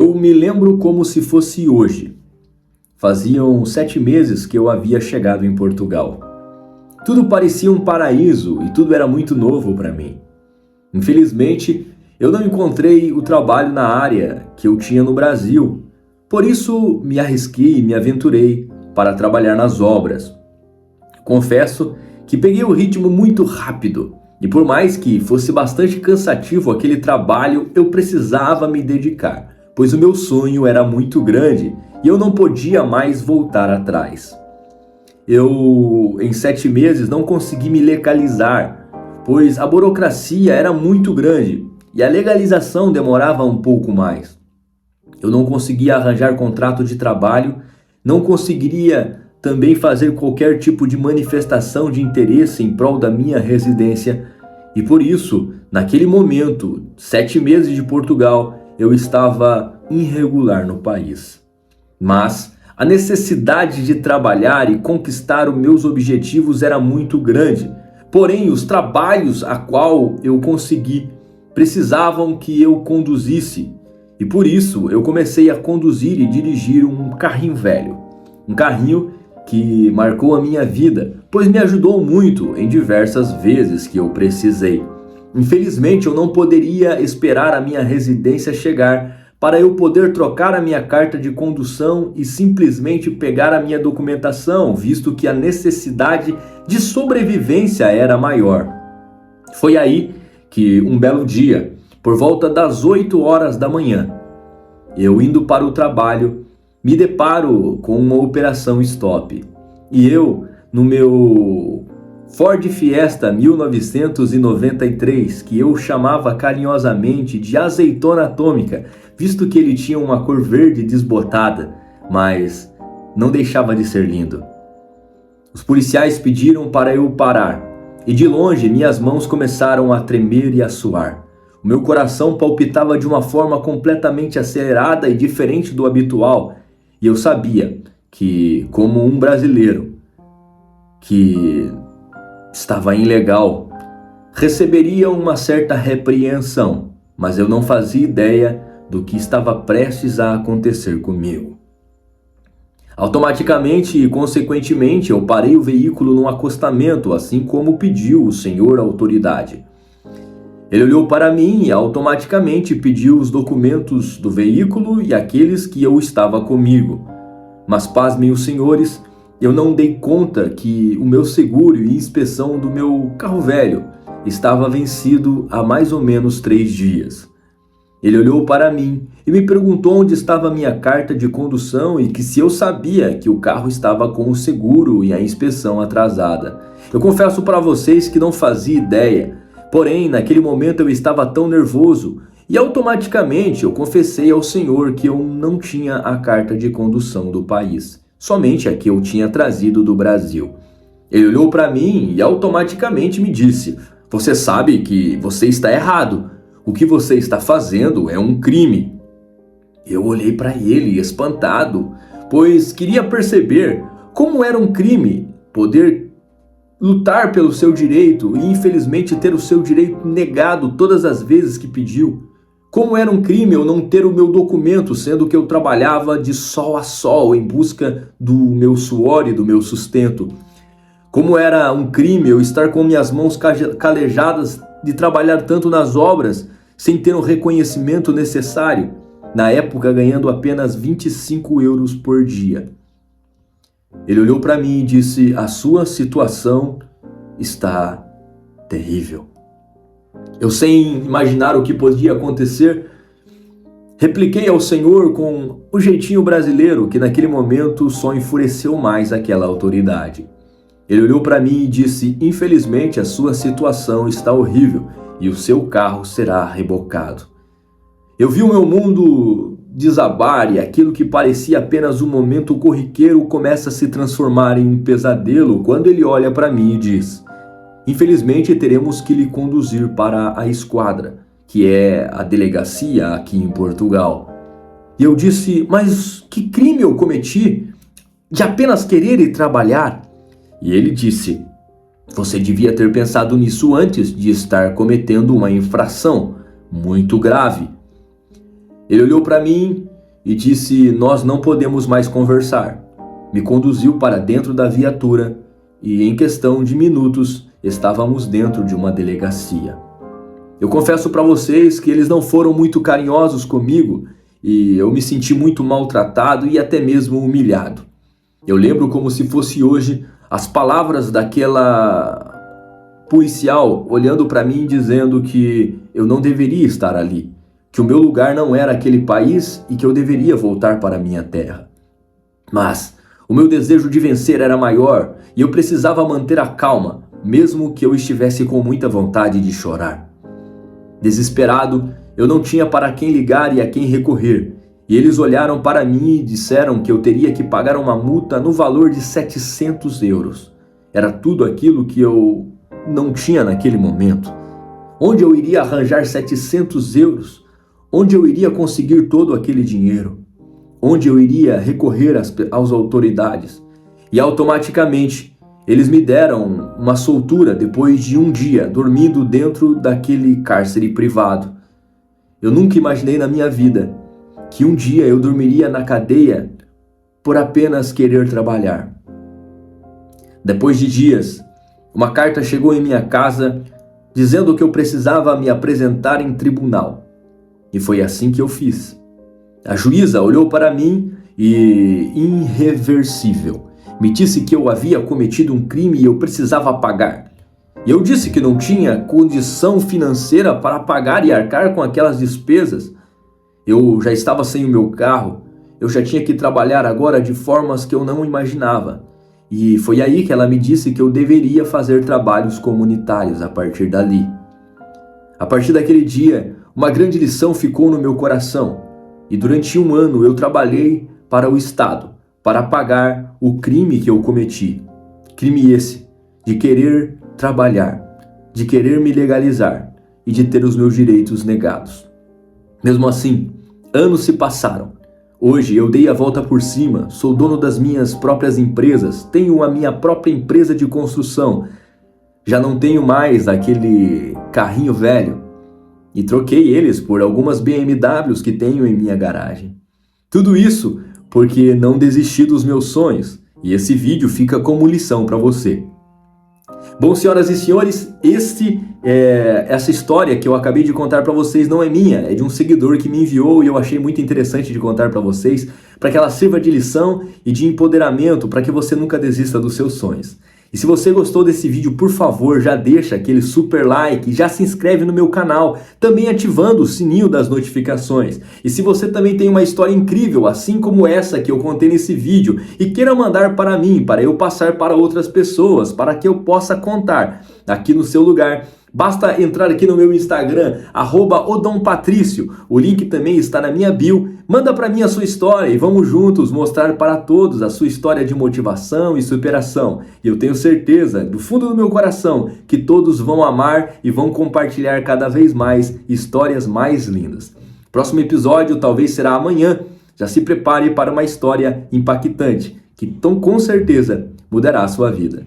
Eu me lembro como se fosse hoje. Faziam 7 meses que eu havia chegado em Portugal. Tudo parecia um paraíso e tudo era muito novo para mim. Infelizmente, eu não encontrei o trabalho na área que eu tinha no Brasil. Por isso, me arrisquei e me aventurei para trabalhar nas obras. Confesso que peguei o ritmo muito rápido e por mais que fosse bastante cansativo aquele trabalho, eu precisava me dedicar, pois o meu sonho era muito grande e eu não podia mais voltar atrás. Em 7 meses, não consegui me legalizar, pois a burocracia era muito grande e a legalização demorava um pouco mais. Eu não conseguia arranjar contrato de trabalho, não conseguiria também fazer qualquer tipo de manifestação de interesse em prol da minha residência. E por isso, naquele momento, 7 meses de Portugal, eu estava irregular no país. Mas a necessidade de trabalhar e conquistar os meus objetivos era muito grande. Porém, os trabalhos a qual eu consegui precisavam que eu conduzisse. E por isso eu comecei a conduzir e dirigir um carrinho velho. Um carrinho que marcou a minha vida, pois me ajudou muito em diversas vezes que eu precisei. Infelizmente, eu não poderia esperar a minha residência chegar para eu poder trocar a minha carta de condução e simplesmente pegar a minha documentação, visto que a necessidade de sobrevivência era maior. Foi aí que um belo dia, por volta das 8 horas da manhã, eu indo para o trabalho, me deparo com uma operação stop. E eu, no meu Ford Fiesta 1993, que eu chamava carinhosamente de azeitona atômica, visto que ele tinha uma cor verde desbotada, mas não deixava de ser lindo. Os policiais pediram para eu parar, e de longe minhas mãos começaram a tremer e a suar. O meu coração palpitava de uma forma completamente acelerada e diferente do habitual, e eu sabia que, como um brasileiro que estava ilegal, receberia uma certa repreensão, mas eu não fazia ideia do que estava prestes a acontecer comigo. Automaticamente e consequentemente eu parei o veículo num acostamento, assim como pediu o senhor autoridade. Ele olhou para mim e automaticamente pediu os documentos do veículo e aqueles que eu estava comigo. Mas pasmem os senhores, eu não dei conta que o meu seguro e inspeção do meu carro velho estava vencido há mais ou menos 3 dias. Ele olhou para mim e me perguntou onde estava a minha carta de condução e que se eu sabia que o carro estava com o seguro e a inspeção atrasada. Eu confesso para vocês que não fazia ideia. Porém, naquele momento eu estava tão nervoso e automaticamente eu confessei ao senhor que eu não tinha a carta de condução do país, somente a que eu tinha trazido do Brasil. Ele olhou para mim e automaticamente me disse: "Você sabe que você está errado. O que você está fazendo é um crime." Eu olhei para ele espantado, pois queria perceber como era um crime poder lutar pelo seu direito e infelizmente ter o seu direito negado todas as vezes que pediu. Como era um crime eu não ter o meu documento, sendo que eu trabalhava de sol a sol em busca do meu suor e do meu sustento. Como era um crime eu estar com minhas mãos calejadas de trabalhar tanto nas obras sem ter o reconhecimento necessário, na época ganhando apenas 25 euros por dia. Ele olhou para mim e disse: "A sua situação está terrível." Eu, sem imaginar o que podia acontecer, repliquei ao senhor com o jeitinho brasileiro que naquele momento só enfureceu mais aquela autoridade. Ele olhou para mim e disse: "Infelizmente a sua situação está horrível e o seu carro será rebocado." Eu vi o meu mundo desabar e aquilo que parecia apenas um momento corriqueiro começa a se transformar em um pesadelo quando ele olha para mim e diz: "Infelizmente teremos que lhe conduzir para a esquadra, que é a delegacia aqui em Portugal." E eu disse: "Mas que crime eu cometi de apenas querer ir trabalhar?" E ele disse: "Você devia ter pensado nisso antes de estar cometendo uma infração muito grave." Ele olhou para mim e disse: "Nós não podemos mais conversar." Me conduziu para dentro da viatura e, em questão de minutos, estávamos dentro de uma delegacia. Eu confesso para vocês que eles não foram muito carinhosos comigo e eu me senti muito maltratado e até mesmo humilhado. Eu lembro como se fosse hoje as palavras daquela policial olhando para mim dizendo que eu não deveria estar ali, que o meu lugar não era aquele país e que eu deveria voltar para a minha terra. Mas o meu desejo de vencer era maior e eu precisava manter a calma, mesmo que eu estivesse com muita vontade de chorar. Desesperado, eu não tinha para quem ligar e a quem recorrer, e eles olharam para mim e disseram que eu teria que pagar uma multa no valor de 700 euros. Era tudo aquilo que eu não tinha naquele momento. Onde eu iria arranjar 700 euros? Onde eu iria conseguir todo aquele dinheiro? Onde eu iria recorrer às autoridades? E automaticamente eles me deram uma soltura depois de um dia dormindo dentro daquele cárcere privado. Eu nunca imaginei na minha vida que um dia eu dormiria na cadeia por apenas querer trabalhar. Depois de dias, uma carta chegou em minha casa dizendo que eu precisava me apresentar em tribunal. E foi assim que eu fiz. A juíza olhou para mim e, irreversível, me disse que eu havia cometido um crime e eu precisava pagar. E eu disse que não tinha condição financeira para pagar e arcar com aquelas despesas. Eu já estava sem o meu carro, eu já tinha que trabalhar agora de formas que eu não imaginava. E foi aí que ela me disse que eu deveria fazer trabalhos comunitários a partir dali. A partir daquele dia, uma grande lição ficou no meu coração. E durante um ano eu trabalhei para o Estado, para pagar o crime que eu cometi. Crime esse, de querer trabalhar, de querer me legalizar e de ter os meus direitos negados. Mesmo assim, anos se passaram. Hoje eu dei a volta por cima, sou dono das minhas próprias empresas, tenho a minha própria empresa de construção. Já não tenho mais aquele carrinho velho e troquei eles por algumas BMWs que tenho em minha garagem. Tudo isso porque não desisti dos meus sonhos e esse vídeo fica como lição para você. Bom, senhoras e senhores, essa história que eu acabei de contar para vocês não é minha, é de um seguidor que me enviou e eu achei muito interessante de contar para vocês, para que ela sirva de lição e de empoderamento para que você nunca desista dos seus sonhos. E se você gostou desse vídeo, por favor, já deixa aquele super like, já se inscreve no meu canal, também ativando o sininho das notificações. E se você também tem uma história incrível, assim como essa que eu contei nesse vídeo, e queira mandar para mim, para eu passar para outras pessoas, para que eu possa contar aqui no seu lugar, basta entrar aqui no meu Instagram, @odompatrício. O link também está na minha bio. Manda para mim a sua história e vamos juntos mostrar para todos a sua história de motivação e superação. E eu tenho certeza, do fundo do meu coração, que todos vão amar e vão compartilhar cada vez mais histórias mais lindas. Próximo episódio talvez será amanhã. Já se prepare para uma história impactante, que com certeza mudará a sua vida.